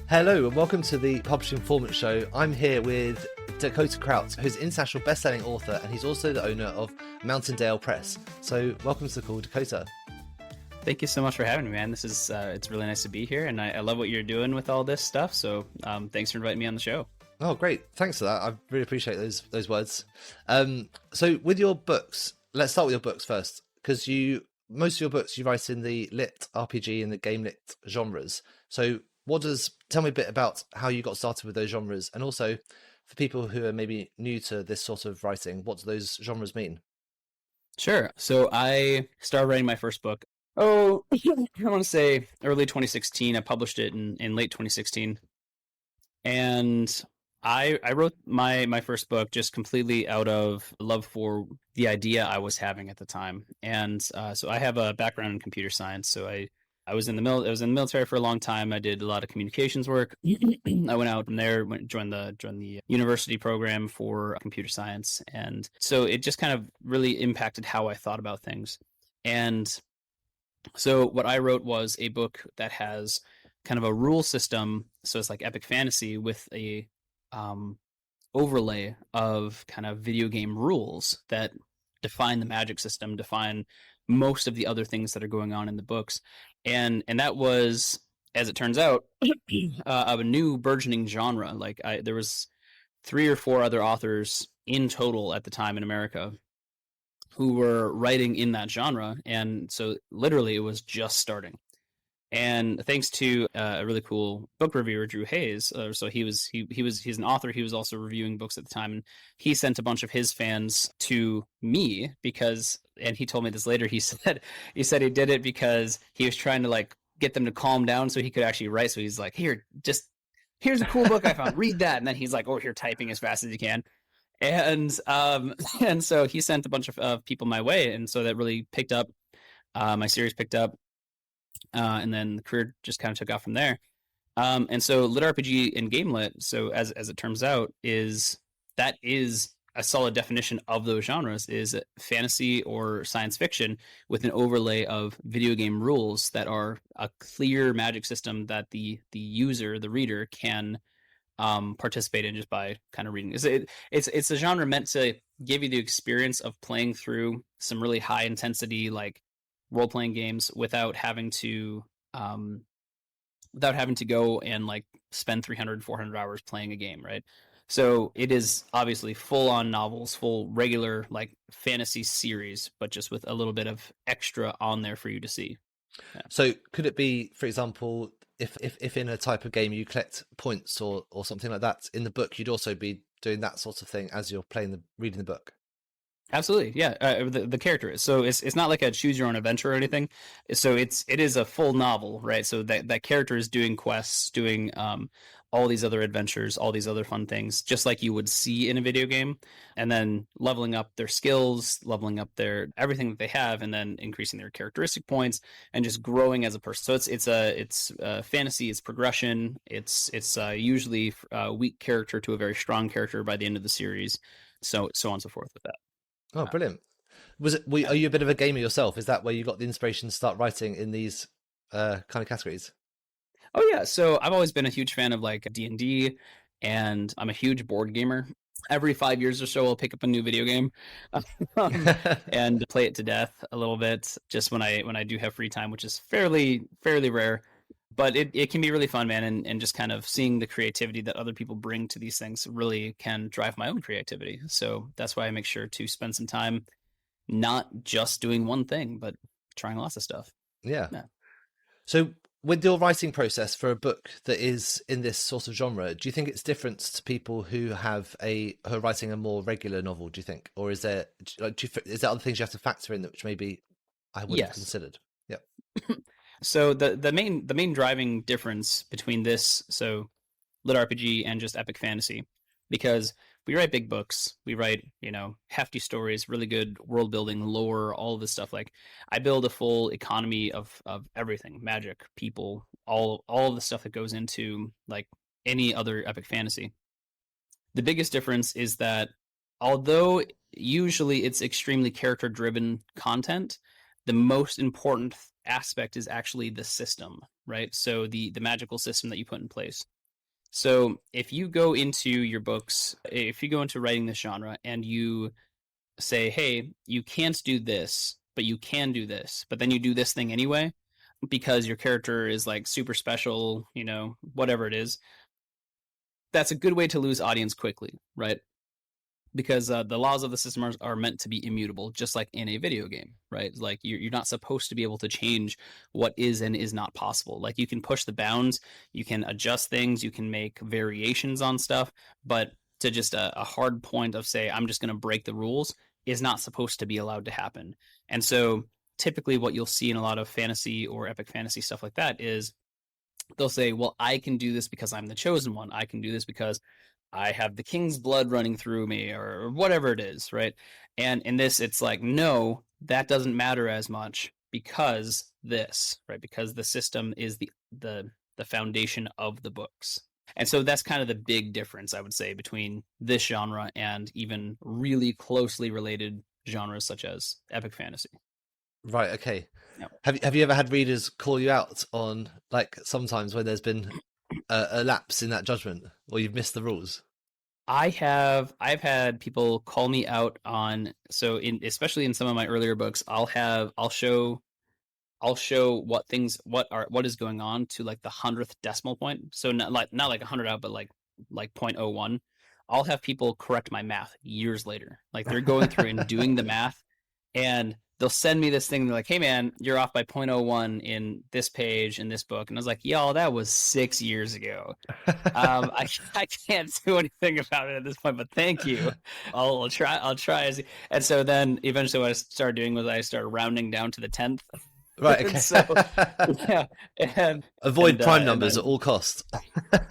Hello and welcome to the Publishing Performance Show. I'm here with Dakota Krout, who's an international best-selling author, and he's also the owner of Mountaindale Press. So welcome to the call, Dakota. Thank you so much for having me, man. This is it's really nice to be here, and I love what you're doing with all this stuff. So thanks for inviting me on the show. Oh, great. Thanks for that. I really appreciate those words. So with your books, let's start with your books first, because most of your books you write in the lit RPG and the GameLit genres. So tell me a bit about how you got started with those genres, and also for people who are maybe new to this sort of writing, what do those genres mean? Sure. So I started writing my first book. I want to say early 2016. I published it in late 2016, and I wrote my first book just completely out of love for the idea I was having at the time. And so I have a background in computer science. So I was in the military for a long time. I did a lot of communications work. I went out from there, joined the university program for computer science, and so it just kind of really impacted how I thought about things. And so what I wrote was a book that has kind of a rule system. So it's like epic fantasy with a overlay of kind of video game rules that define the magic system, define most of the other things that are going on in the books. And that was, as it turns out, of a new burgeoning genre. There was 3 or 4 other authors in total at the time in America who were writing in that genre, and so literally it was just starting. And thanks to a really cool book reviewer, Drew Hayes, so he's an author. He was also reviewing books at the time, and he sent a bunch of his fans to me and he told me this later. He said he did it because he was trying to get them to calm down so he could actually write. So he's like, here's a cool book I found, read that. And then he's like, here, typing as fast as you can. And so he sent a bunch of people my way, and so that really picked up. My series picked up. And then the career just kind of took off from there. And so LitRPG and GameLit, so as it turns out, is a solid definition of those genres, is fantasy or science fiction with an overlay of video game rules that are a clear magic system that the user, the reader, can participate in just by kind of reading. It's a genre meant to give you the experience of playing through some really high intensity role-playing games without having to go and spend 300 400 hours playing a game, right? So it is obviously full-on novels, full regular fantasy series, but just with a little bit of extra on there for you to see. Yeah. So could it be, for example, if in a type of game you collect points or something like that, in the book you'd also be doing that sort of thing as you're reading the book? Absolutely, yeah. The character is, so it's not like a choose your own adventure or anything. So it is a full novel, right? So that character is doing quests, doing all these other adventures, all these other fun things, just like you would see in a video game, and then leveling up their skills, leveling up their everything that they have, and then increasing their characteristic points, and just growing as a person. So it's fantasy, it's progression, it's usually a weak character to a very strong character by the end of the series, so on and so forth with that. Oh, brilliant. Are you a bit of a gamer yourself? Is that where you got the inspiration to start writing in these kind of categories? Oh yeah, so I've always been a huge fan of D&D, and I'm a huge board gamer. Every 5 years or so, I'll pick up a new video game and play it to death a little bit, just when I do have free time, which is fairly rare. But it can be really fun, man, and just kind of seeing the creativity that other people bring to these things really can drive my own creativity. So that's why I make sure to spend some time not just doing one thing, but trying lots of stuff. Yeah. So with your writing process for a book that is in this sort of genre, do you think it's different to people who are writing a more regular novel, do you think? Or is there other things you have to factor in which maybe I wouldn't have considered? Yeah. So the main driving difference between this, so LitRPG and just epic fantasy, because we write big books, we write, hefty stories, really good world building, lore, all of this stuff. I build a full economy of everything, magic, people, all of the stuff that goes into any other epic fantasy. The biggest difference is that although usually it's extremely character driven content, the most important aspect is actually the system, right? So the magical system that you put in place. So if you go into your books, if you go into writing this genre and you say, hey, you can't do this, but you can do this, but then you do this thing anyway because your character is like super special, whatever it is, that's a good way to lose audience quickly, right? Because the laws of the system are meant to be immutable, just like in a video game, right? Like you're not supposed to be able to change what is and is not possible. Like you can push the bounds, you can adjust things, you can make variations on stuff, but to just a hard point of say, I'm just going to break the rules is not supposed to be allowed to happen. And so typically what you'll see in a lot of fantasy or epic fantasy stuff like that is they'll say, well, I can do this because I'm the chosen one. I can do this because I have the king's blood running through me or whatever it is, right? And in this, it's like, no, that doesn't matter as much because this, right? Because the system is the foundation of the books. And so that's kind of the big difference, I would say, between this genre and even really closely related genres such as epic fantasy. Right. Okay. Yep. Have you ever had readers call you out on, like, sometimes when there's been a lapse in that judgment or you've missed the rules? I've had people call me out on, so in especially in some of my earlier books, I'll show what is going on to like the 100th decimal point. So not like 100 out, but like 0.01. I'll have people correct my math years later. Like they're going through and doing the math, and they'll send me this thing. They're like, "Hey man, you're off by 0.01 in this page in this book," and I was like, "Y'all, that was 6 years ago." I can't do anything about it at this point, but thank you. I'll try. And so then eventually, what I started doing was I started rounding down to the 10th. Right. And Okay. so yeah, and Avoid prime and numbers then at all costs.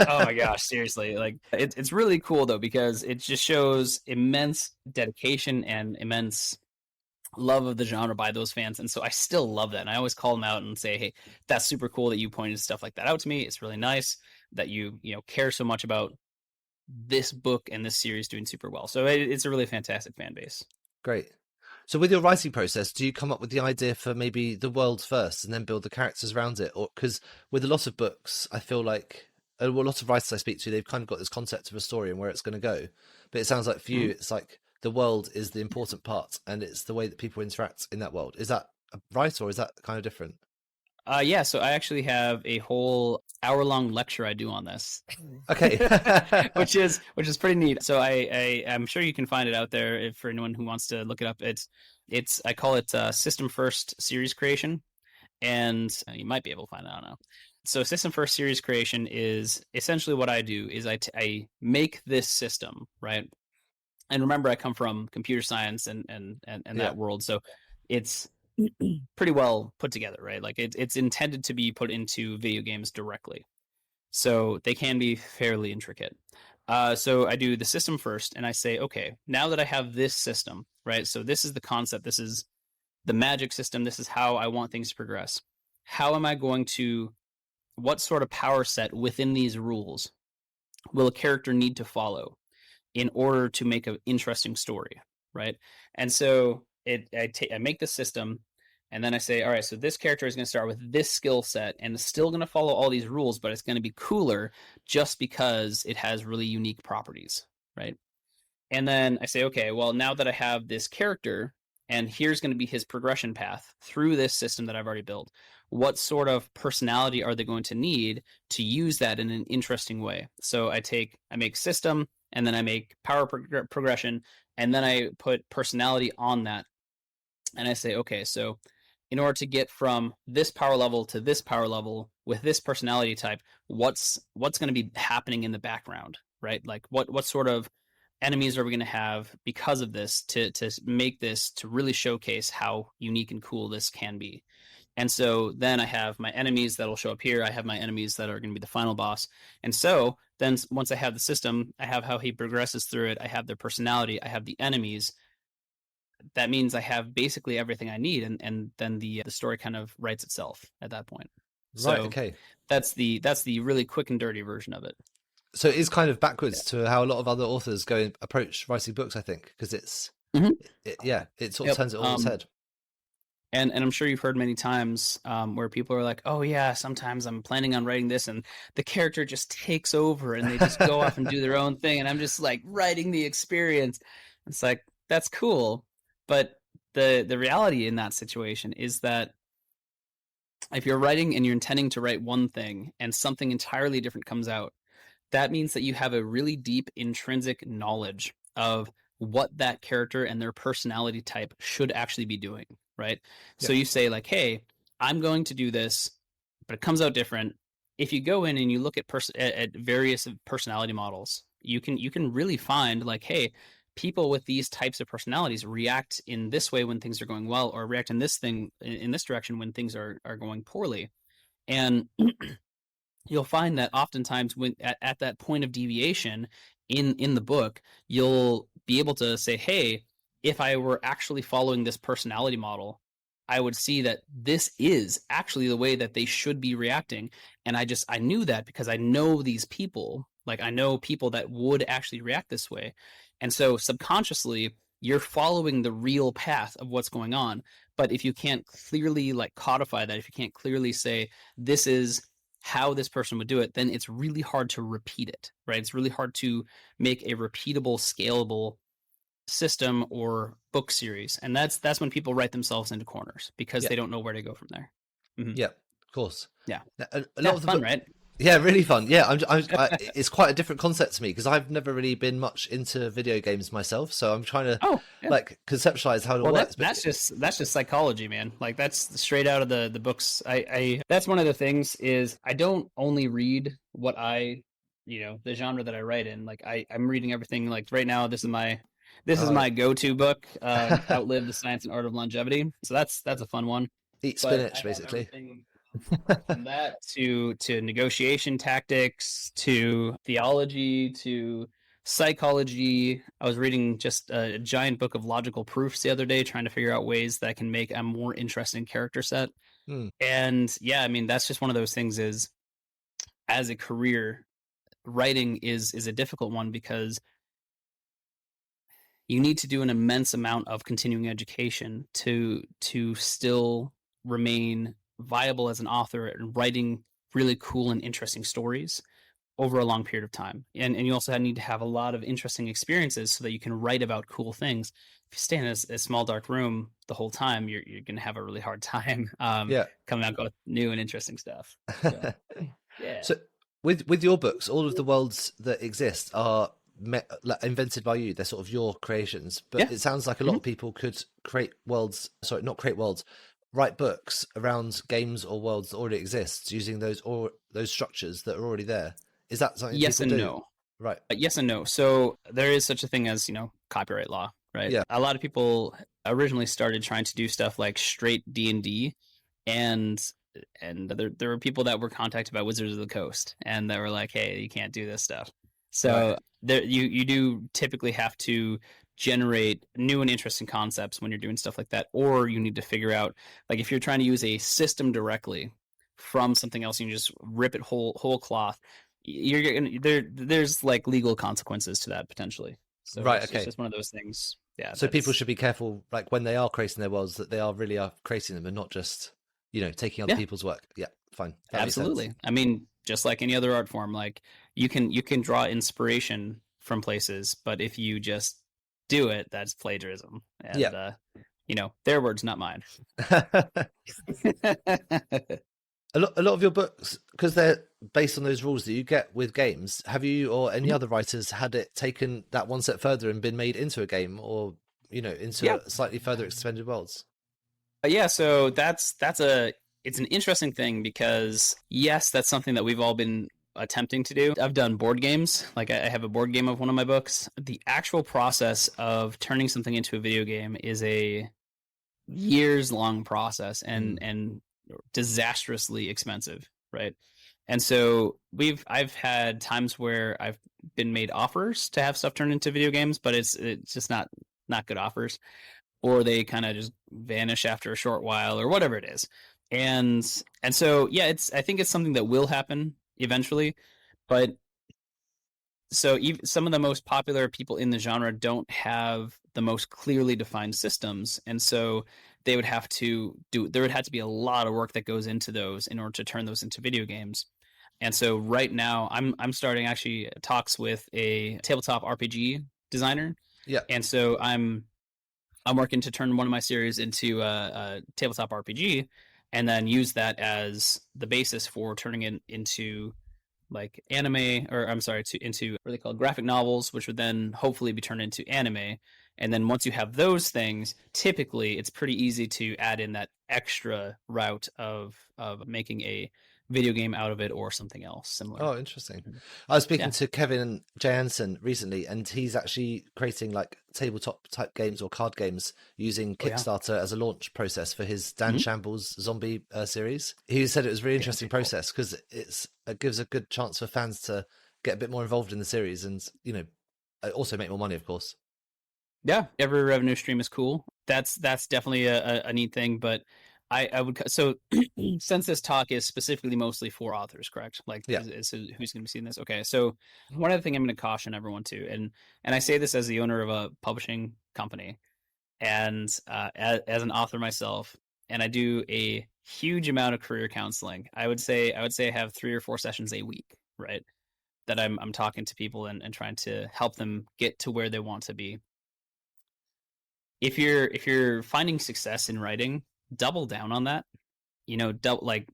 oh my gosh, seriously, like it's really cool though because it just shows immense dedication and immense love of the genre by those fans, and so I still love that. And I always call them out and say, "Hey, that's super cool that you pointed stuff like that out to me. It's really nice that you care so much about this book and this series doing super well." So it's a really fantastic fan base. Great. So with your writing process, do you come up with the idea for maybe the world first and then build the characters around it? Or because with a lot of books, I feel like a lot of writers I speak to, they've kind of got this concept of a story and where it's going to go. But it sounds like for you, Mhm. it's like the world is the important part and it's the way that people interact in that world. Is that right, or is that kind of different? Yeah, so I actually have a whole hour-long lecture I do on this, Okay. which is pretty neat. So I'm sure you can find it out there if, for anyone who wants to look it up. It's I call it System First Series Creation, and you might be able to find it. I don't know. So System First Series Creation is essentially what I do is I make this system, right? And remember, I come from computer science and Yeah. that world, so it's pretty well put together, right? Like it's intended to be put into video games directly, so they can be fairly intricate. So I do the system first, and I say, okay, now that I have this system, right? So this is the concept. This is the magic system. This is how I want things to progress. How am I going to? What sort of power set within these rules will a character need to follow in order to make an interesting story, right? And so I make the system, and then I say, all right, so this character is going to start with this skill set, and it's still going to follow all these rules, but it's going to be cooler just because it has really unique properties, right? And then I say, okay, well, now that I have this character, and here's going to be his progression path through this system that I've already built, what sort of personality are they going to need to use that in an interesting way? So I make system, and then I make power progression, and then I put personality on that. And I say, okay, so in order to get from this power level to this power level with this personality type, what's going to be happening in the background, right? Like what sort of enemies are we going to have because of this to make this to really showcase how unique and cool this can be. And so then I have my enemies that'll show up here. I have my enemies that are going to be the final boss. And so then once I have the system, I have how he progresses through it. I have their personality. I have the enemies. That means I have basically everything I need, and then the story kind of writes itself at that point. Right. So Okay. that's the really quick and dirty version of it. So it is kind of Yeah. backwards to how a lot of other authors go and approach writing books, I think, because Mhm. it sort of Yep. turns it all on its head. And I'm sure you've heard many times where people are like, "Oh yeah, sometimes I'm planning on writing this, and the character just takes over, and they just go off and do their own thing, and I'm just like writing the experience." It's like that's cool, but the reality in that situation is that if you're writing and you're intending to write one thing, and something entirely different comes out, that means that you have a really deep intrinsic knowledge of what that character and their personality type should actually be doing, right? Yeah, So you say like, "Hey, I'm going to do this," but it comes out different. If you go in and you look at various personality models, you can really find like, "Hey, people with these types of personalities react in this way when things are going well, or react in this direction when things are going poorly." And you'll find that oftentimes when at that point of deviation in the book, you'll be able to say, "Hey, if I were actually following this personality model, I would see that this is actually the way that they should be reacting." And I knew that because I know these people. Like I know people that would actually react this way. And so subconsciously, you're following the real path of what's going on. But if you can't clearly like codify that, if you can't clearly say this is how this person would do it, then it's really hard to repeat it, right? It's really hard to make a repeatable, scalable system or book series. And that's when people write themselves into corners because yeah, they don't know where to go from there. yeah. Of course. Yeah. A lot Yeah, of the fun, book. right? Yeah, really fun. Yeah, it's quite a different concept to me because I've never really been much into video games myself. So I'm trying to Oh, yeah. like conceptualize how it Well, works. But that's just psychology, man. Like that's straight out of the books. I that's one of the things is I don't only read what the genre that I write in. Like I'm reading everything. Like right now, this is my go-to book, Outlive the Science and Art of Longevity. So that's a fun one. eat But I spinach, have basically. everything from that to negotiation tactics to theology to psychology. I was reading just a giant book of logical proofs the other day, trying to figure out ways that I can make a more interesting character set. Hmm. And yeah, I mean that's just one of those things. Is as a career, writing is a difficult one because you need to do an immense amount of continuing education to still remain viable as an author and writing really cool and interesting stories over a long period of time. And you also need to have a lot of interesting experiences so that you can write about cool things. If you stay in a small dark room the whole time, you're going to have a really hard time Yeah. coming out with new and interesting stuff. So yeah. So with your books, all of the worlds that exist are like, invented by you. They're sort of your creations. But Yeah. it sounds like a lot Mhm. of people could create worlds. Sorry, not create worlds. Write books around games or worlds that already exist using those structures that are already there. Is that something Yes people and do? no. Right. Yes and no. So there is such a thing as, copyright law, right? Yeah. A lot of people originally started trying to do stuff like straight D&D and there were people that were contacted by Wizards of the Coast and that were like, "Hey, you can't do this stuff." Right. So there you do typically have to generate new and interesting concepts when you're doing stuff like that, or you need to figure out like if you're trying to use a system directly from something else, you can just rip it whole cloth. There's like legal consequences to that potentially. So Right. it's Okay. just one of those things. Yeah, So people that's should be careful, like when they are creating their worlds, that they are really are creating them and not just, taking other yeah, people's work. Yeah. Fine. That makes sense. absolutely. I mean, just like any other art form, like you can draw inspiration from places, but if you just do it, that's plagiarism. Yeah. And their words, not mine. A lot of your books, because they're based on those rules that you get with games, have you or any other writers had it taken that one step further and been made into a game or, into Yeah. a slightly further extended worlds? Yeah, so it's an interesting thing because yes, that's something that we've all been attempting to do. I've done board games, like I have a board game of one of my books. The actual process of turning something into a video game is a years long process Mm. and disastrously expensive, right? And so I've had times where I've been made offers to have stuff turned into video games, but it's just not good offers, or they kind of just vanish after a short while or whatever it is. And so yeah, I think it's something that will happen eventually, but so even some of the most popular people in the genre don't have the most clearly defined systems, and so they would have to do, there would have to be a lot of work that goes into those in order to turn those into video games. And so right now I'm starting actually talks with a tabletop RPG designer. Yeah. And so I'm working to turn one of my series into a tabletop RPG, and then use that as the basis for turning it into like anime, or I'm sorry, into what are they called, graphic novels, which would then hopefully be turned into anime. And then once you have those things, typically it's pretty easy to add in that extra route of making a video game out of it or something else similar. Oh, interesting. I was speaking Yeah. to Kevin Jansen recently, and he's actually creating like tabletop type games or card games using Oh, yeah. Kickstarter as a launch process for his Dan Mhm. Shambles zombie series. He said it was a really Yeah, interesting very cool. process because it gives a good chance for fans to get a bit more involved in the series and, you know, also make more money, of course. Yeah, every revenue stream is cool. That's definitely a neat thing. But I would so since this talk is specifically mostly for authors, correct? Like, Yeah. is who's going to be seeing this? Okay, so one other thing I'm going to caution everyone to, and I say this as the owner of a publishing company, and as an author myself, and I do a huge amount of career counseling. I would say I have 3 or 4 sessions a week, right? That I'm talking to people and trying to help them get to where they want to be. If you're finding success in writing, double down on that. Like,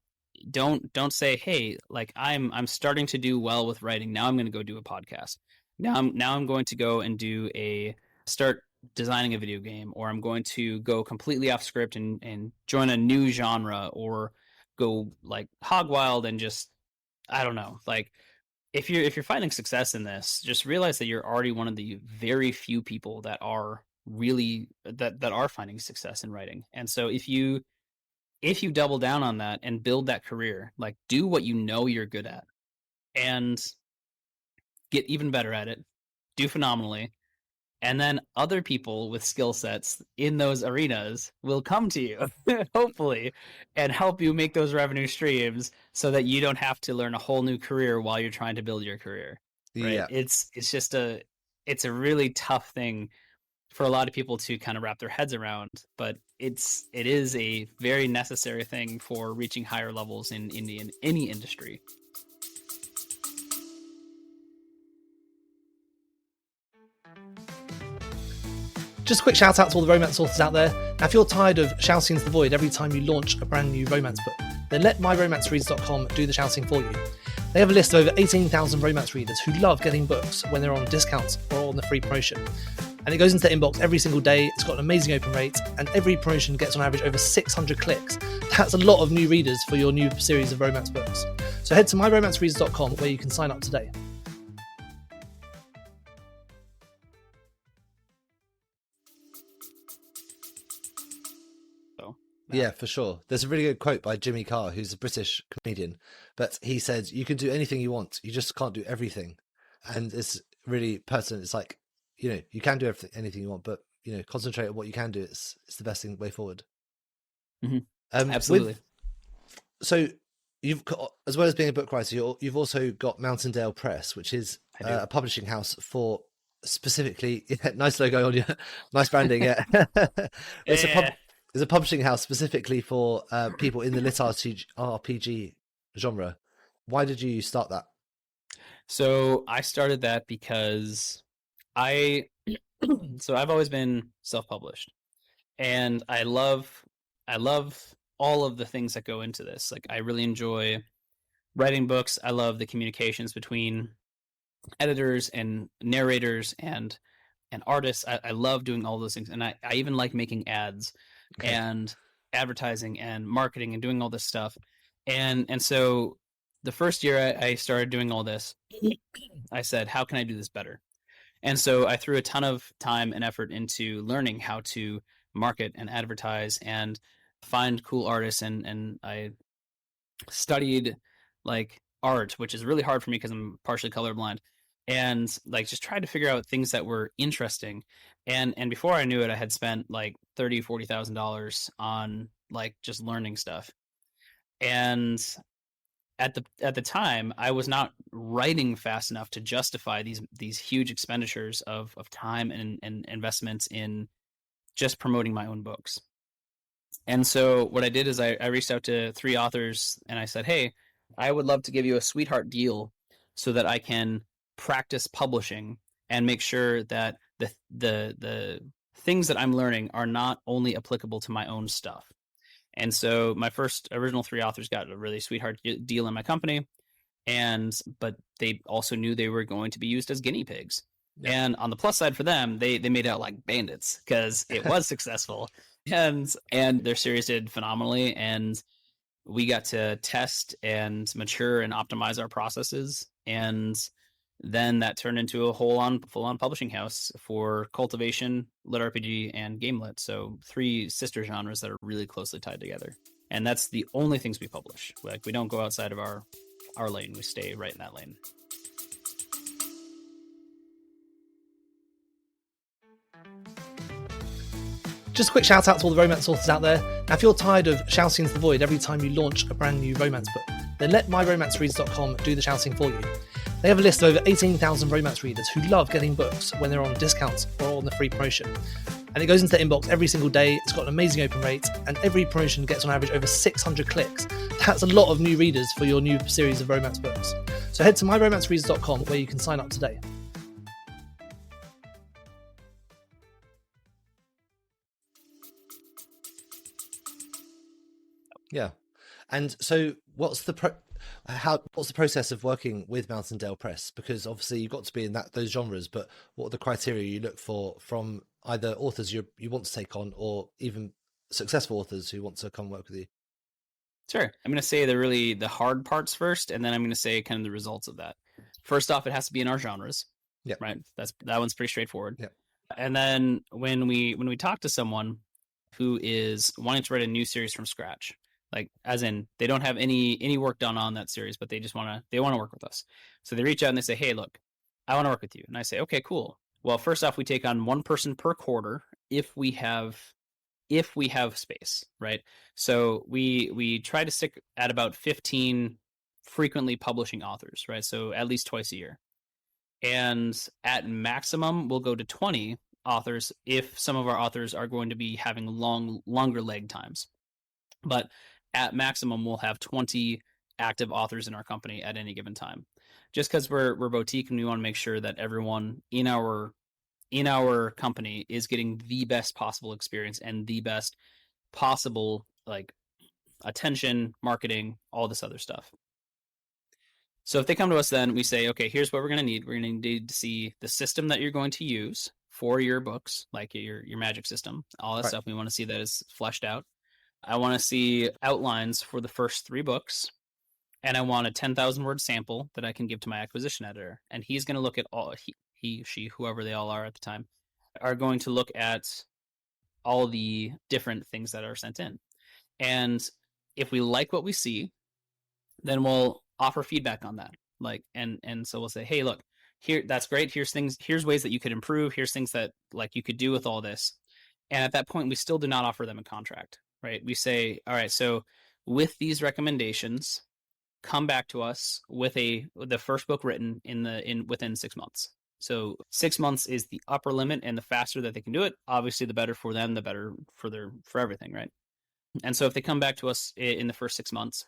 don't say, hey, like, I'm starting to do well with writing, now I'm going to go do a podcast, now I'm going to go and do a start designing a video game, or I'm going to go completely off script and join a new genre, or go like hog wild and just, I don't know, like, if you're finding success in this, just realize that you're already one of the very few people that are really that are finding success in writing. And so if you double down on that and build that career, like, do what you know you're good at and get even better at it, do phenomenally, and then other people with skill sets in those arenas will come to you, hopefully, and help you make those revenue streams so that you don't have to learn a whole new career while you're trying to build your career. Right? Yeah. It's a really tough thing for a lot of people to kind of wrap their heads around, but it is a very necessary thing for reaching higher levels in any industry. Just a quick shout out to all the romance authors out there. Now, if you're tired of shouting into the void every time you launch a brand new romance book, then let myromancereads.com do the shouting for you. They have a list of over 18,000 romance readers who love getting books when they're on discounts or on the free promotion. And it goes into their inbox every single day. It's got an amazing open rate, and every promotion gets on average over 600 clicks. That's a lot of new readers for your new series of romance books. So head to myromancereads.com where you can sign up today. So Yeah, for sure. There's a really good quote by Jimmy Carr, who's a British comedian, but he said, you can do anything you want, you just can't do everything. And it's really pertinent. It's like, you know, you can do anything you want, but, you know, concentrate on what you can do. It's the best way forward. mm-hmm. Absolutely. So you've got, as well as being a book writer, you've also got Mountaindale Press, which is a publishing house for specifically, nice logo on you, nice branding. Yeah. It's a publishing house specifically for people in the lit RPG genre. Why did you start that? So I started that because so I've always been self-published, and I love all of the things that go into this. Like, I really enjoy writing books. I love the communications between editors and narrators and artists. I love doing all those things, and I even like making ads and advertising and marketing and doing all this stuff. And so the first year I started doing all this, I said, how can I do this better? And so I threw a ton of time and effort into learning how to market and advertise and find cool artists. And I studied like art, which is really hard for me because I'm partially colorblind, and like just tried to figure out things that were interesting. And before I knew it, I had spent like $30,000-$40,000 on like just learning stuff. And at the time, I was not writing fast enough to justify these huge expenditures of time and investments in just promoting my own books. And so what I did is I reached out to 3 authors and I said, hey, I would love to give you a sweetheart deal so that I can practice publishing and make sure that the things that I'm learning are not only applicable to my own stuff. And so my first original 3 authors got a really sweetheart deal in my company, but they also knew they were going to be used as guinea pigs. Yeah. And on the plus side for them, they made out like bandits because it was successful, and their series did phenomenally, and we got to test and mature and optimize our processes, and then that turned into a full on publishing house for cultivation, LitRPG, and GameLit. So 3 sister genres that are really closely tied together, and that's the only things we publish. Like, we don't go outside of our lane; we stay right in that lane. Just a quick shout out to all the romance authors out there. Now, if you're tired of shouting into the void every time you launch a brand new romance book, then let myromancereaders.com do the shouting for you. They have a list of over 18,000 romance readers who love getting books when they're on discounts or on the free promotion. And it goes into their inbox every single day. It's got an amazing open rate, and every promotion gets on average over 600 clicks. That's a lot of new readers for your new series of romance books. So head to myromancereaders.com where you can sign up today. Yeah. And so what's the process of working with Mountaindale Press? Because obviously you've got to be in those genres, but what are the criteria you look for from either authors you want to take on, or even successful authors who want to come work with you? Sure. I'm going to say the hard parts first, and then I'm going to say kind of the results of that. First off, it has to be in our genres. Yeah. Right. That one's pretty straightforward. Yeah. And then when we talk to someone who is wanting to write a new series from scratch, like as in they don't have any work done on that series, but they just want to work with us. So they reach out and they say, hey, look, I want to work with you. And I say, okay, cool. Well, first off, we take on 1 person per quarter if we have space, right? So we try to stick at about 15 frequently publishing authors, right? So at least twice a year. And at maximum, we'll go to 20 authors if some of our authors are going to be having longer leg times. But at maximum, we'll have 20 active authors in our company at any given time. Just because we're boutique and we want to make sure that everyone in our company is getting the best possible experience and the best possible like attention, marketing, all this other stuff. So if they come to us, then we say, okay, here's what we're going to need. We're going to need to see the system that you're going to use for your books, like your magic system, all that stuff. We want to see that is fleshed out. I want to see outlines for the first 3 books, and I want a 10,000 word sample that I can give to my acquisition editor. And he's going to look at all, he, she, whoever they all are at the time, are going to look at all the different things that are sent in. And if we like what we see, then we'll offer feedback on that. Like, and so we'll say, hey, look, here, that's great. Here's ways that you could improve. Here's things that like you could do with all this. And at that point, we still do not offer them a contract, right? We say, all right, so with these recommendations, come back to us with the first book written within 6 months. So 6 months is the upper limit, and the faster that they can do it, obviously the better for them, the better for everything, right? And so if they come back to us in the first 6 months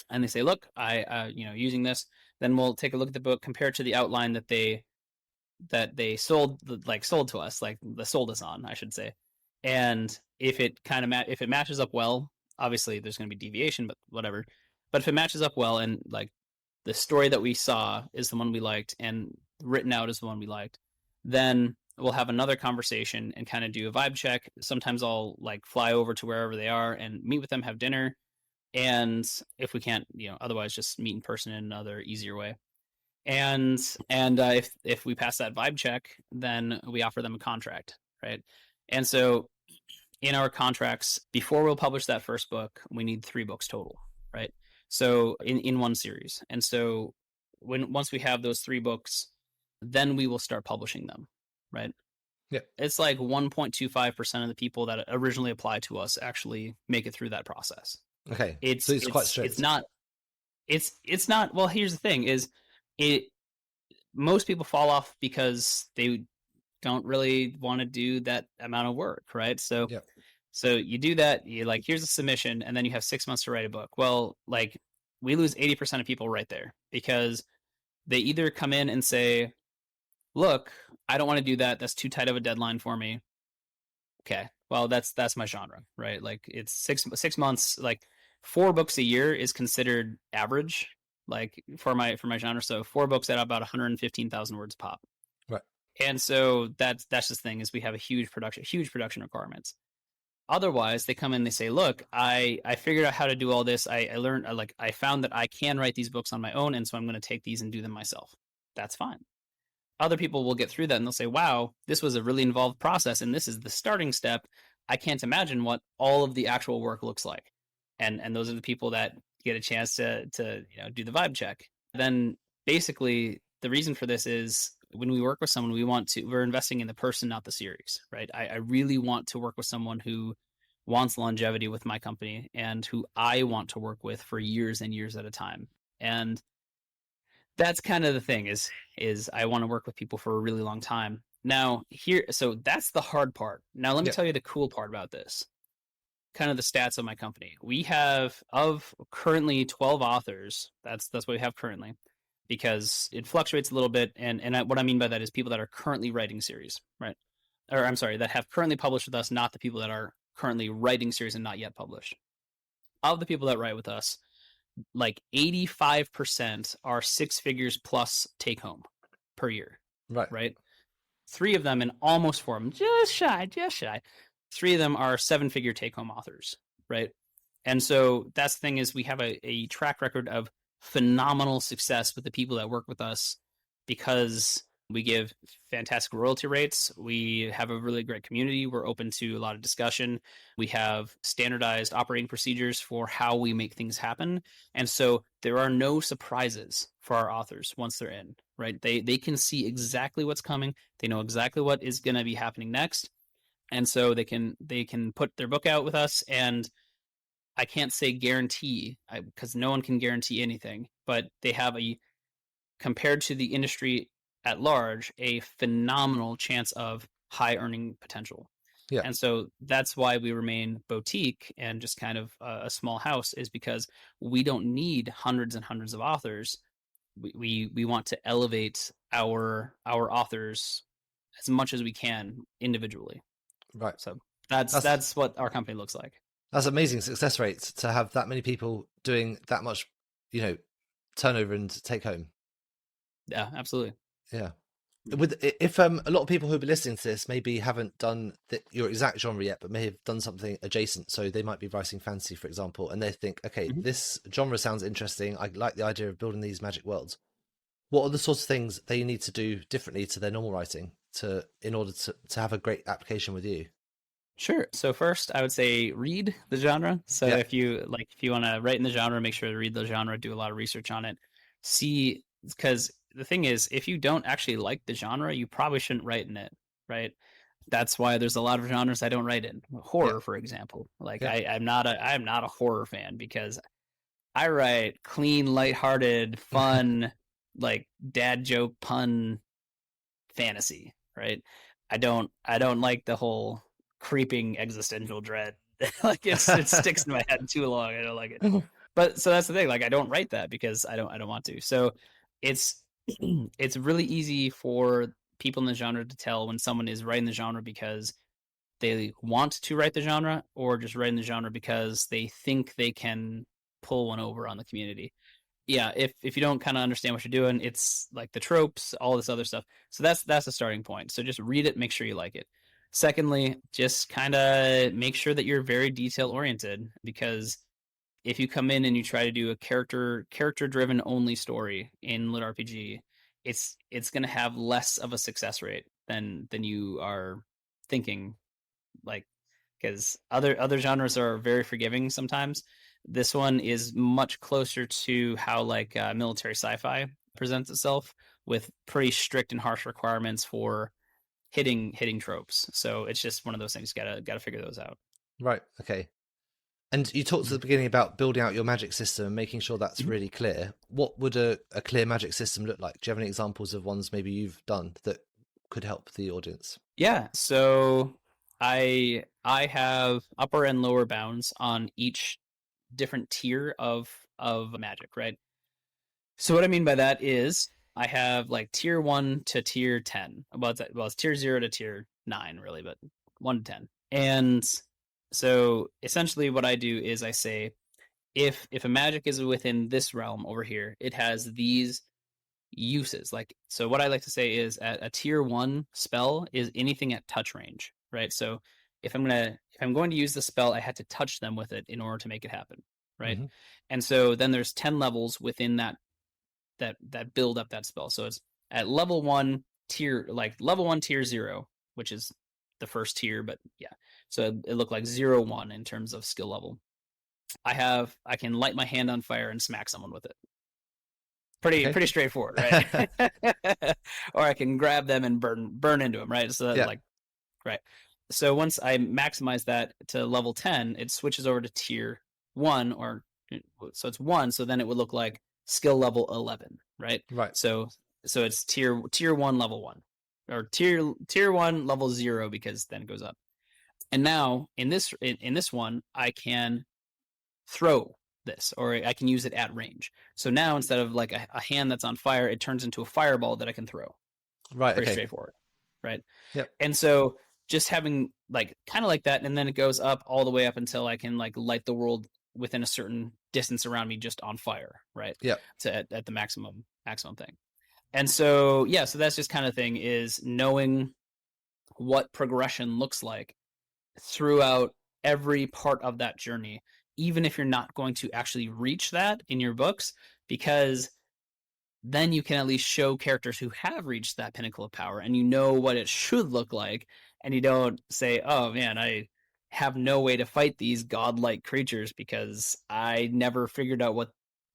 and they say, look, I using this, then we'll take a look at the book, compare it to the outline that they sold to us, like the sold us on, I should say. And if it if it matches up well, obviously there's going to be deviation, but whatever. But if it matches up well and like the story that we saw is the one we liked and written out is the one we liked, then we'll have another conversation and kind of do a vibe check. Sometimes I'll like fly over to wherever they are and meet with them, have dinner. And if we can't, otherwise just meet in person in another easier way. And if we pass that vibe check, then we offer them a contract, right? And so in our contracts, before we'll publish that first book, we need 3 books total, right? So in one series. And so once we have those 3 books, then we will start publishing them, right? Yeah. It's like 1.25% of the people that originally apply to us actually make it through that process. Okay. So it's quite strict. It's not, well, here's the thing is most people fall off because they don't really want to do that amount of work, right? So So you do that, you like, here's a submission, and then you have 6 months to write a book. Well, like, we lose 80% of people right there because they either come in and say, look, I don't want to do that. That's too tight of a deadline for me. Okay. Well, that's my genre, right? Like, it's 6 months, like 4 books a year is considered average, like for my genre. So 4 books at about 115,000 words pop. Right. And so that's the thing, is we have a huge production requirements. Otherwise, they come in, they say, look, I figured out how to do all this. I learned, I found that I can write these books on my own, and so I'm going to take these and do them myself. That's fine. Other people will get through that and they'll say, wow, this was a really involved process, and this is the starting step. I can't imagine what all of the actual work looks like. And those are the people that get a chance to do the vibe check. Then basically the reason for this is, when we work with someone, we're investing in the person, not the series, right? I really want to work with someone who wants longevity with my company and who I want to work with for years and years at a time. And that's kind of the thing, is I want to work with people for a really long time. Now, so that's the hard part. Now let me tell you the cool part about this. Kind of the stats of my company. We have, of currently 12 authors, that's what we have currently, because it fluctuates a little bit. And what I mean by that is people that are currently writing series, right? Or I'm sorry, that have currently published with us, not the people that are currently writing series and not yet published. Of the people that write with us, like 85% are 6 figures plus take home per year. Right. 3 of them, and almost 4 of them, just shy. 3 of them are 7-figure take home authors. Right. And so that's the thing, is we have a track record of phenomenal success with the people that work with us, because we give fantastic royalty rates. We have a really great community. We're open to a lot of discussion. We have standardized operating procedures for how we make things happen. And so there are no surprises for our authors once they're in, right? They can see exactly what's coming. They know exactly what is going to be happening next. And so they can put their book out with us, and I can't say guarantee, because no one can guarantee anything, but they have compared to the industry at large, a phenomenal chance of high earning potential. Yeah. And so that's why we remain boutique and just kind of a small house, is because we don't need hundreds and hundreds of authors. We want to elevate our authors as much as we can individually. Right. So that's what our company looks like. That's amazing success rates to have that many people doing that much, turnover and take home. Yeah, absolutely. Yeah. If a lot of people who'll be listening to this maybe haven't done your exact genre yet, but may have done something adjacent, so they might be writing fantasy, for example, and they think, okay, this genre sounds interesting. I like the idea of building these magic worlds. What are the sorts of things they need to do differently to their normal writing in order to have a great application with you? Sure. So first, I would say read the genre. So if you want to write in the genre, make sure to read the genre, do a lot of research on it. See, because the thing is, if you don't actually like the genre, you probably shouldn't write in it, right? That's why there's a lot of genres I don't write in. Horror, for example. Like I'm not a horror fan, because I write clean, lighthearted, fun, like dad joke pun fantasy, right? I don't like the whole creeping existential dread. Like it sticks in my head too long. I don't like it. But so that's the thing. Like I don't write that because I don't want to. So it's really easy for people in the genre to tell when someone is writing the genre because they want to write the genre, or just writing the genre because they think they can pull one over on the community. Yeah, if you don't kind of understand what you're doing, it's like the tropes, all this other stuff. So that's the starting point. So just read it, make sure you like it. Secondly, just kind of make sure that you're very detail oriented, because if you come in and you try to do a character driven only story in lit RPG, it's going to have less of a success rate than you are thinking, like, because other genres are very forgiving sometimes. This one is much closer to how like military sci-fi presents itself, with pretty strict and harsh requirements for hitting tropes. So it's just one of those things. Gotta figure those out. Right. Okay. And you talked at the beginning about building out your magic system and making sure that's really clear. What would a clear magic system look like? Do you have any examples of ones maybe you've done that could help the audience? Yeah. So I have upper and lower bounds on each different tier of magic, right? So what I mean by that is I have like tier 1 to tier 10. Well, it's tier 0 to tier 9 really, but 1 to 10. And so essentially what I do is I say if a magic is within this realm over here, it has these uses. Like, so what I like to say is a tier 1 spell is anything at touch range, right? So if I'm going to use the spell, I had to touch them with it in order to make it happen, right? Hmm. And so then there's 10 levels within that build up that spell. So it's at level 1 tier, like level 1 tier 0, which is the first tier, but yeah. So it looked like 0 1 in terms of skill level. I can light my hand on fire and smack someone with it. Okay. Pretty straightforward, right? Or I can grab them and burn into them, right? So that, Yeah. like, right. So once I maximize that to level 10, it switches over to tier 1, or so it's 1, so then it would look like skill level 11, right? Right. So it's tier 1 level 1, or tier 1 level 0, because then it goes up. And now in this one I can throw this, or I can use it at range. So now instead of like a hand that's on fire, it turns into a fireball that I can throw. Right. Pretty Okay. straightforward, right? Yep. And so just having like kind of like that, and then it goes up all the way up until I can like light the world within a certain distance around me just on fire, right? Yep. To at the maximum thing. And so yeah, so that's just kind of thing, is knowing what progression looks like throughout every part of that journey, even if you're not going to actually reach that in your books, because then you can at least show characters who have reached that pinnacle of power, and you know what it should look like, and you don't say, oh man, I have no way to fight these godlike creatures because I never figured out what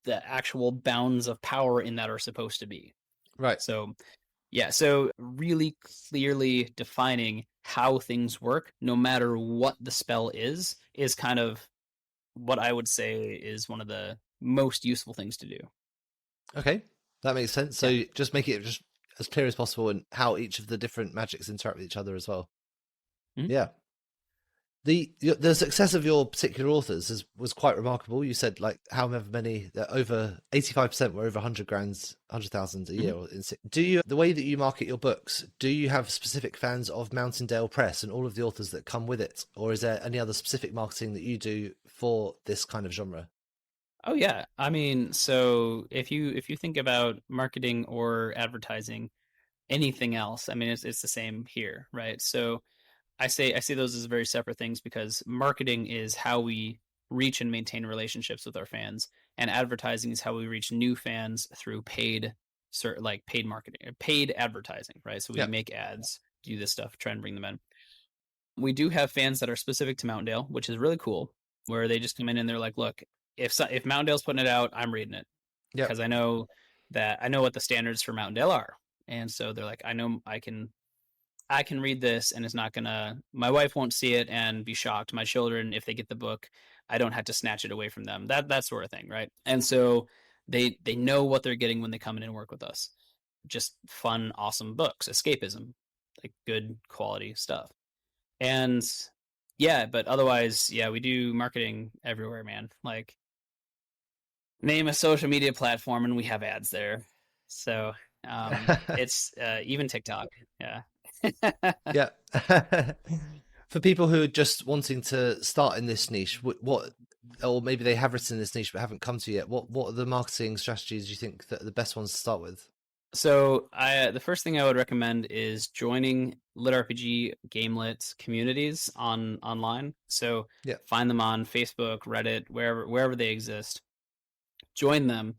the actual bounds of power in that are supposed to be. Right. So yeah, so really clearly defining how things work, no matter what the spell is kind of what I would say is one of the most useful things to do. Okay. That makes sense. Yeah. So just make it just as clear as possible and how each of the different magics interact with each other as well. Mhm. Yeah. The success of your particular authors was quite remarkable. You said like however many, over 85% were over 100,000 a year. Mhm. Do you, the way that you market your books, do you have specific fans of Mountaindale Press and all of the authors that come with it, or is there any other specific marketing that you do for this kind of genre? Oh yeah. I mean, so if you think about marketing or advertising, anything else, I mean, it's the same here, right? So I see those as very separate things, because marketing is how we reach and maintain relationships with our fans, and advertising is how we reach new fans through like paid marketing, paid advertising, right? So we Yeah. make ads, do this stuff, try and bring them in. We do have fans that are specific to Mountaindale, which is really cool, where they just come in and they're like, "Look, if Mountaindale's putting it out, I'm reading it Yeah. because I know what the standards for Mountaindale are." And so they're like, "I know I can read this, and it's not gonna, my wife won't see it and be shocked. My children, if they get the book, I don't have to snatch it away from them." That sort of thing, right? And so they know what they're getting when they come in and work with us. Just fun, awesome books, escapism, like good quality stuff. And yeah, but otherwise, yeah, we do marketing everywhere, man. Like, name a social media platform and we have ads there. So it's even TikTok. Yeah. Yeah. For people who are just wanting to start in this niche, what, or maybe they have written this niche but haven't come to yet, what are the marketing strategies you think that are the best ones to start with? So the first thing I would recommend is joining LitRPG GameLit communities online. So Yeah. find them on Facebook, Reddit, wherever they exist. Join them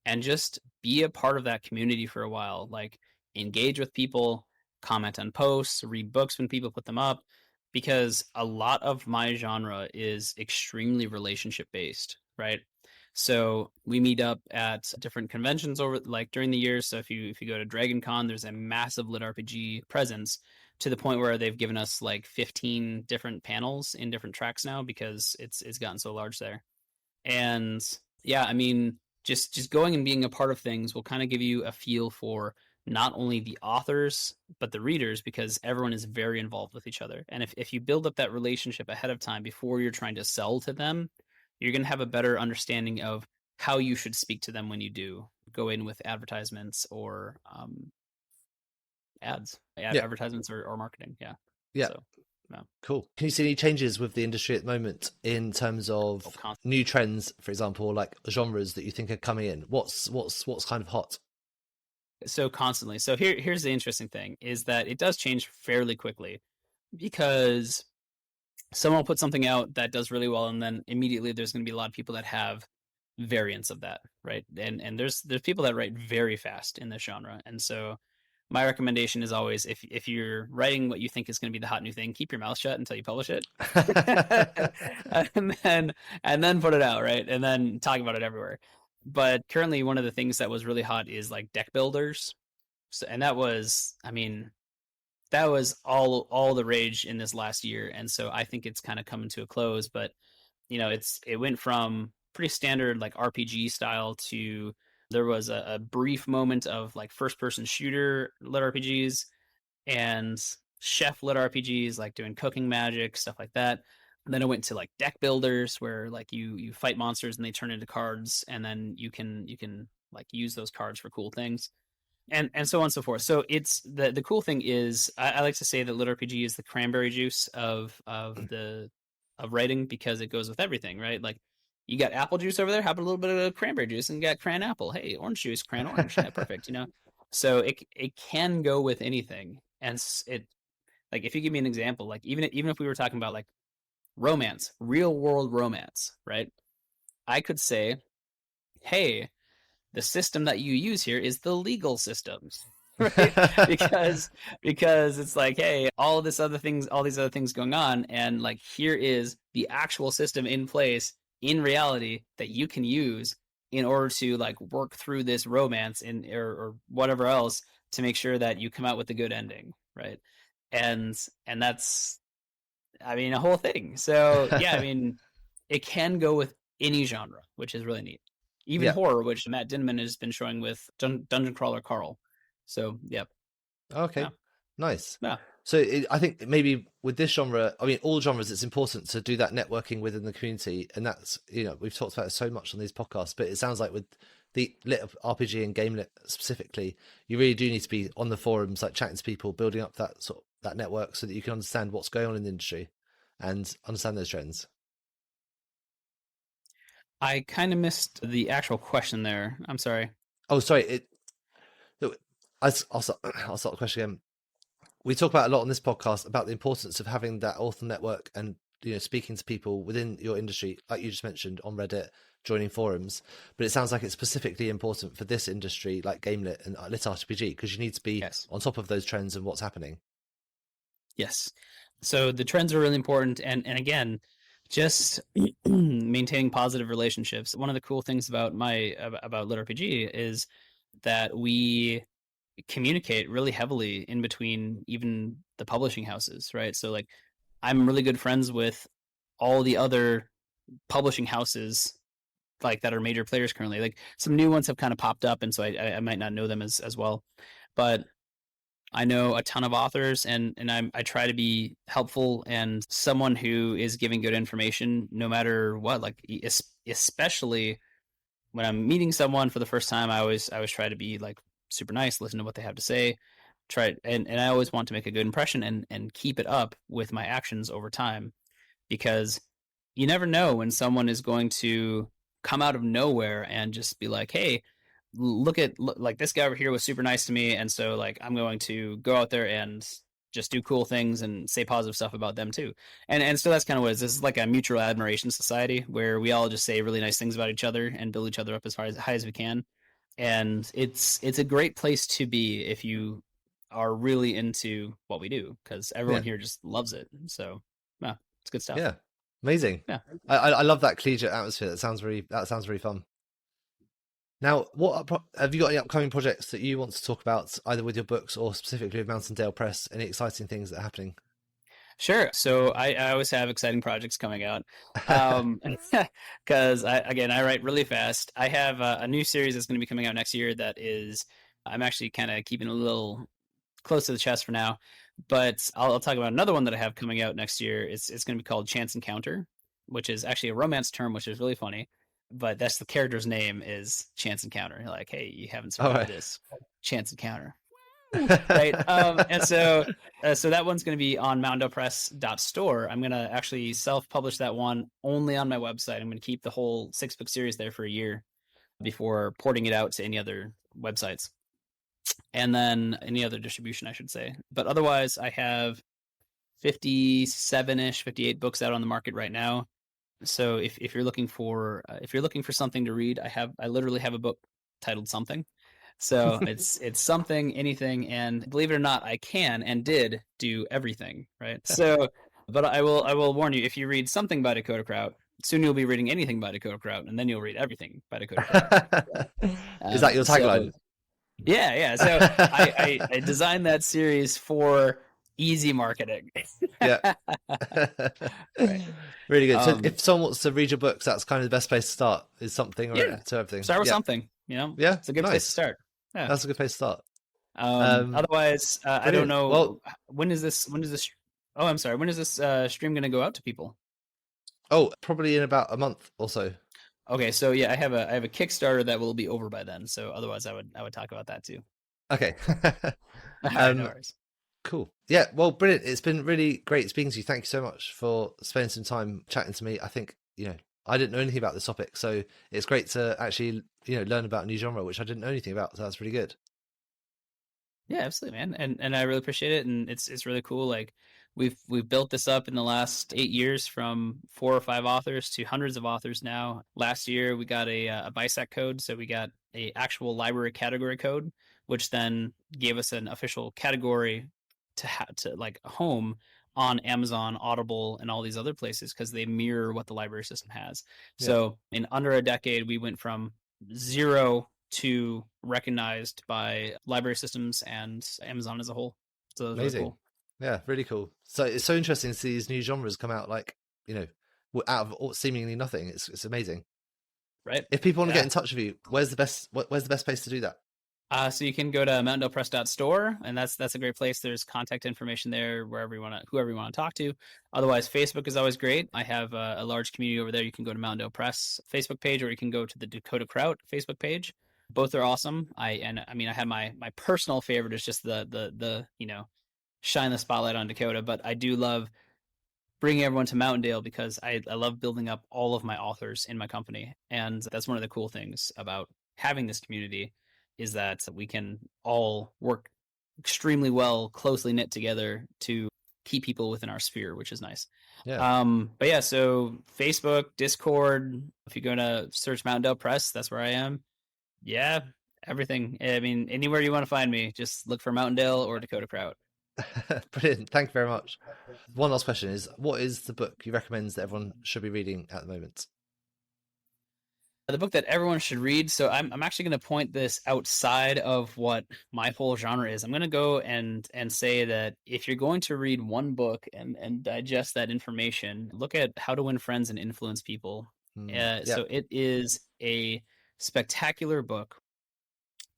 and just be a part of that community for a while. Like, engage with people, comment on posts, read books when people put them up, because a lot of my genre is extremely relationship based, right? So we meet up at different conventions over like during the year. So if you go to Dragon Con, there's a massive lit RPG presence, to the point where they've given us like 15 different panels in different tracks now, because it's gotten so large there. And yeah, I mean, just going and being a part of things will kind of give you a feel for not only the authors but the readers, because everyone is very involved with each other. And if you build up that relationship ahead of time before you're trying to sell to them, you're going to have a better understanding of how you should speak to them when you do go in with advertisements or ads, Yeah. advertisements or marketing. Yeah. Yeah. So, yeah. Cool. Can you see any changes with the industry at the moment in terms Oh, of new trends, for example, like genres that you think are coming in? What's kind of hot? So constantly. So here's the interesting thing is that it does change fairly quickly, because someone will put something out that does really well, and then immediately there's going to be a lot of people that have variants of that, right? And there's people that write very fast in this genre. And so my recommendation is always, if you're writing what you think is going to be the hot new thing, keep your mouth shut until you publish it. and then put it out, right? And then talk about it everywhere. But currently one of the things that was really hot is like deck builders. So, and that was, I mean, that was all the rage in this last year. And so I think it's kind of coming to a close. But it went from pretty standard like RPG style to, there was a brief moment of like first person shooter lit RPGs and chef lit RPGs, like doing cooking magic, stuff like that. And then it went to like deck builders where like you fight monsters and they turn into cards, and then you can like use those cards for cool things, and so on and so forth. So it's the cool thing is, I like to say that lit RPG is the cranberry juice of writing, because it goes with everything, right? Like you got apple juice over there, have a little bit of cranberry juice, and you got cran apple. Hey, orange juice, cran orange. Yeah, perfect. So it can go with anything, and it, like, if you give me an example, like even if we were talking about like romance, real world romance, right? I could say, hey, the system that you use here is the legal system, right? because it's like, hey, all these other things going on, and like here is the actual system in place in reality that you can use in order to like work through this romance or whatever else, to make sure that you come out with a good ending, right? And that's, I mean, a whole thing. So yeah, I mean, it can go with any genre, which is really neat. Even Yeah. horror, which Matt Dinman has been showing with Dungeon Crawler Carl. So, yep. Okay. Yeah. Nice. Yeah. So I think maybe with this genre, I mean, all genres, it's important to do that networking within the community. And that's, we've talked about it so much on these podcasts, but it sounds like with the lit RPG and GameLit specifically, you really do need to be on the forums, like chatting to people, building up that that network so that you can understand what's going on in the industry and understand those trends. I kind of missed the actual question there. I'm sorry. Oh, sorry. I'll start the question again. We talk about a lot on this podcast about the importance of having that author network and speaking to people within your industry, like you just mentioned on Reddit, joining forums. But it sounds like it's specifically important for this industry, like GameLit and Lit RPG, because you need to be on top of those trends and what's happening. Yes. So the trends are really important, and again, just maintaining positive relationships. One of the cool things about about lit RPG is that we communicate really heavily in between even the publishing houses, right? So like I'm really good friends with all the other publishing houses like that are major players currently. Like some new ones have kind of popped up, and so I might not know them as well, but I know a ton of authors, and I try to be helpful and someone who is giving good information no matter what. Like especially when I'm meeting someone for the first time, I always try to be like super nice, listen to what they have to say, and I always want to make a good impression and keep it up with my actions over time, because you never know when someone is going to come out of nowhere and just be like, hey, look, like this guy over here was super nice to me, and so like I'm going to go out there and just do cool things and say positive stuff about them too. And so that's kind of what it is. This is like a mutual admiration society where we all just say really nice things about each other and build each other up as high as we can. And it's a great place to be if you are really into what we do, because everyone here just loves it. So yeah, it's good stuff. Yeah, amazing. Yeah. I love that collegiate atmosphere. That sounds really fun. Now, what have you got any upcoming projects that you want to talk about, either with your books or specifically with Mountaindale Press? Any exciting things that are happening? Sure. So I always have exciting projects coming out, because I write really fast. I have a new series that's going to be coming out next year that is I'm actually kind of keeping a little close to the chest for now, but I'll talk about another one that I have coming out next year. It's going to be called Chance Encounter, which is actually a romance term, which is really funny. But that's the character's name is Chance Encounter. Like, hey, you haven't All survived right. this. Chance Encounter. Right. And so that one's going to be on mountaindalepress.store. I'm going to actually self-publish that one only on my website. I'm going to keep the whole 6-book series there for a year before porting it out to any other websites and then any other distribution, I should say. But otherwise, I have 57-ish, 58 books out on the market right now. So if you're looking for something to read, I literally have a book titled Something. So it's something, anything, and believe it or not, I can and did do everything, right? So, but I will warn you, if you read something by Dakota Krout, soon you'll be reading anything by Dakota Krout, and then you'll read everything by Dakota Krout. Is that your tagline? So, yeah. So I designed that series for easy marketing. Yeah. Right. Really good. So if someone wants to read your books, that's kind of the best place to start, is Something or Yeah. to everything. Start with Something, Yeah, it's a good place to start. Yeah. That's a good place to start. Otherwise, I don't know. Well, when is this? Oh, I'm sorry. When is this stream going to go out to people? Oh, probably in about a month or so. Okay, so yeah, I have a Kickstarter that will be over by then. So otherwise, I would talk about that too. Okay. No worries. Cool. Yeah. Well, brilliant. It's been really great speaking to you. Thank you so much for spending some time chatting to me. I think I didn't know anything about this topic, so it's great to actually learn about a new genre, which I didn't know anything about. So that's really good. Yeah, absolutely, man. And I really appreciate it. And it's really cool. Like we've built this up in the last 8 years from 4 or 5 authors to hundreds of authors now. Last year we got a BISAC code, so we got a actual library category code, which then gave us an official category to like home on Amazon, Audible, and all these other places because they mirror what the library system has. Yeah. So in under a decade, we went from 0 to recognized by library systems and Amazon as a whole. So amazing. Really cool. Yeah, really cool. So it's so interesting to see these new genres come out, like out of seemingly nothing. It's amazing, right? If people want to get in touch with you, where's the best place to do that? So you can go to mountaindalepress.store, and that's a great place. There's contact information there, whoever you want to talk to. Otherwise, Facebook is always great. I have a large community over there. You can go to Mountaindale Press Facebook page, or you can go to the Dakota Krout Facebook page. Both are awesome. I have my personal favorite is just the shine the spotlight on Dakota, but I do love bringing everyone to Mountaindale because I love building up all of my authors in my company, and that's one of the cool things about having this community is that we can all work extremely well, closely knit together to keep people within our sphere, which is nice. Yeah. But yeah, so Facebook, Discord, if you go to search Mountaindale Press, that's where I am. Yeah, everything. I mean, anywhere you want to find me, just look for Mountaindale or Dakota Krout. Brilliant. Thank you very much. One last question is, what is the book you recommend that everyone should be reading at the moment? The book that everyone should read. So I'm actually going to point this outside of what my whole genre is. I'm going to go and say that if you're going to read one book and digest that information, look at How to Win Friends and Influence People. So it is a spectacular book.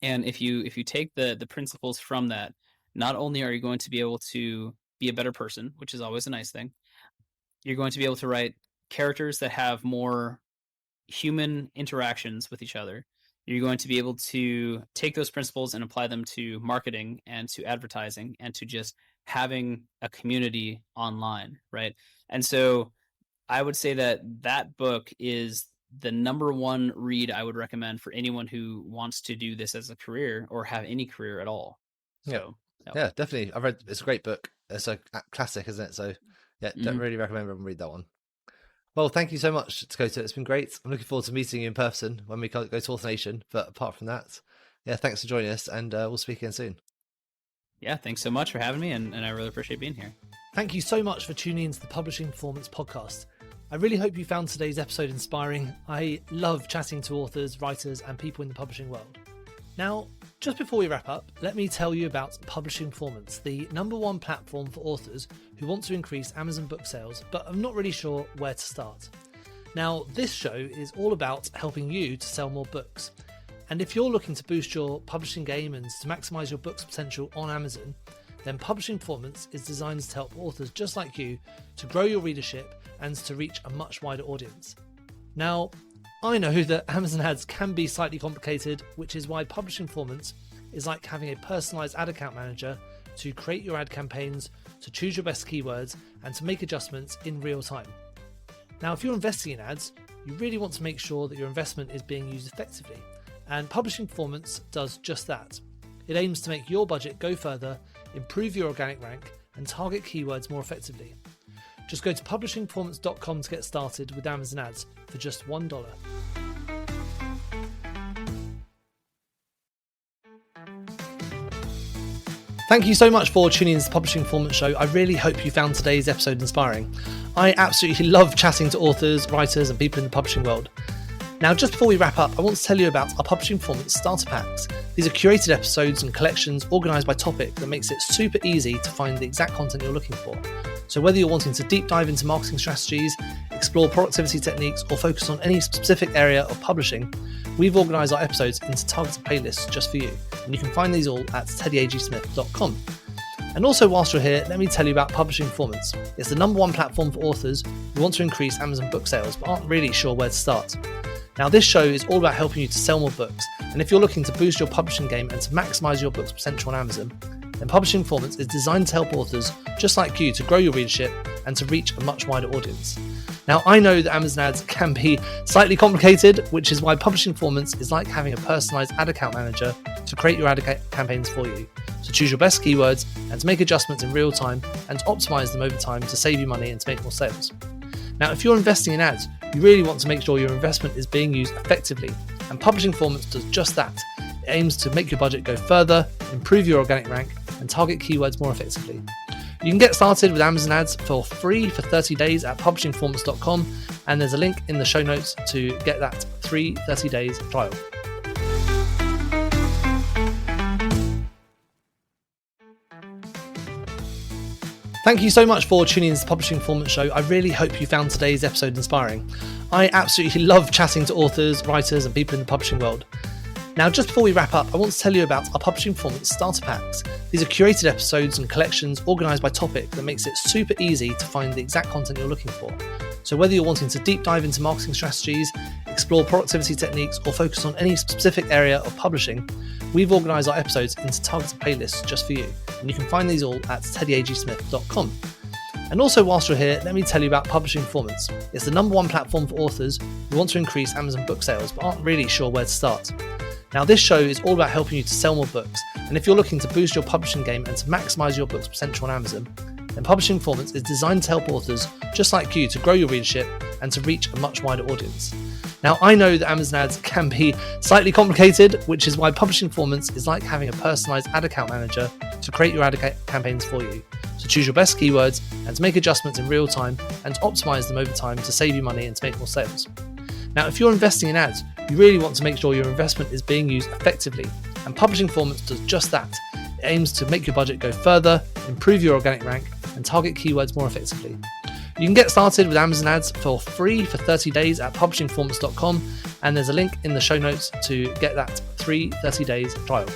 And if you take the principles from that, not only are you going to be able to be a better person, which is always a nice thing, you're going to be able to write characters that have more human interactions with each other. You're going to be able to take those principles and apply them to marketing and to advertising and to just having a community online, right? And so I would say that book is the number one read I would recommend for anyone who wants to do this as a career or have any career at all. So, yeah, definitely. I've read. It's a great book. It's a classic, isn't it? So yeah, really recommend everyone read that one. Well, thank you so much, Dakota. It's been great. I'm looking forward to meeting you in person when we go to Author Nation. But apart from that, yeah, thanks for joining us, and we'll speak again soon. Yeah, thanks so much for having me, and I really appreciate being here. Thank you so much for tuning into the Publishing Performance Podcast. I really hope you found today's episode inspiring. I love chatting to authors, writers, and people in the publishing world. Now, just before we wrap up, let me tell you about Publishing Performance, the #1 platform for authors who want to increase Amazon book sales, but are not really sure where to start. Now, this show is all about helping you to sell more books. And if you're looking to boost your publishing game and to maximize your book's potential on Amazon, then Publishing Performance is designed to help authors just like you to grow your readership and to reach a much wider audience. Now, I know that Amazon ads can be slightly complicated, which is why Publishing Performance is like having a personalized ad account manager to create your ad campaigns, to choose your best keywords, and to make adjustments in real time. Now, if you're investing in ads, you really want to make sure that your investment is being used effectively, and Publishing Performance does just that. It aims to make your budget go further, improve your organic rank, and target keywords more effectively. Just go to publishingperformance.com to get started with Amazon ads for just $1. Thank you so much for tuning in to the Publishing Performance Show. I really hope you found today's episode inspiring. I absolutely love chatting to authors, writers, and people in the publishing world. Now, just before we wrap up, I want to tell you about our Publishing Performance Starter Packs. These are curated episodes and collections organised by topic that makes it super easy to find the exact content you're looking for. So whether you're wanting to deep dive into marketing strategies, explore productivity techniques, or focus on any specific area of publishing, we've organised our episodes into targeted playlists just for you. And you can find these all at teddyagsmith.com. And also, whilst you're here, let me tell you about Publishing Performance. It's the #1 platform for authors who want to increase Amazon book sales but aren't really sure where to start. Now, this show is all about helping you to sell more books, and if you're looking to boost your publishing game and to maximise your book's potential on Amazon, then Publishing Performance is designed to help authors just like you to grow your readership and to reach a much wider audience. Now, I know that Amazon ads can be slightly complicated, which is why Publishing Performance is like having a personalised ad account manager to create your ad campaigns for you, to choose your best keywords and to make adjustments in real time and to optimise them over time to save you money and to make more sales. Now, if you're investing in ads, you really want to make sure your investment is being used effectively, and Publishing Performance does just that. It aims to make your budget go further, improve your organic rank, and target keywords more effectively. You can get started with Amazon ads for free for 30 days at publishingperformance.com, and there's a link in the show notes to get that free 30 days trial. Thank you so much for tuning in to the Publishing Performance Show. I really hope you found today's episode inspiring. I absolutely love chatting to authors, writers, and people in the publishing world. Now, just before we wrap up, I want to tell you about our Publishing Performance Starter Packs. These are curated episodes and collections organised by topic that makes it super easy to find the exact content you're looking for. So whether you're wanting to deep dive into marketing strategies, explore productivity techniques, or focus on any specific area of publishing, we've organised our episodes into targeted playlists just for you. And you can find these all at teddyagsmith.com. And also, whilst you're here, let me tell you about Publishing Performance. It's the #1 platform for authors who want to increase Amazon book sales but aren't really sure where to start. Now, this show is all about helping you to sell more books, and if you're looking to boost your publishing game and to maximise your book's potential on Amazon, then Publishing Performance is designed to help authors just like you to grow your readership and to reach a much wider audience. Now, I know that Amazon ads can be slightly complicated, which is why Publishing Performance is like having a personalised ad account manager to create your ad campaigns for you, to choose your best keywords and to make adjustments in real time and to optimise them over time to save you money and to make more sales. Now, if you're investing in ads, you really want to make sure your investment is being used effectively, and Publishing Performance does just that. It aims to make your budget go further, improve your organic rank, and target keywords more effectively. You can get started with Amazon ads for free for 30 days at publishingperformance.com, and there's a link in the show notes to get that free 30 days trial.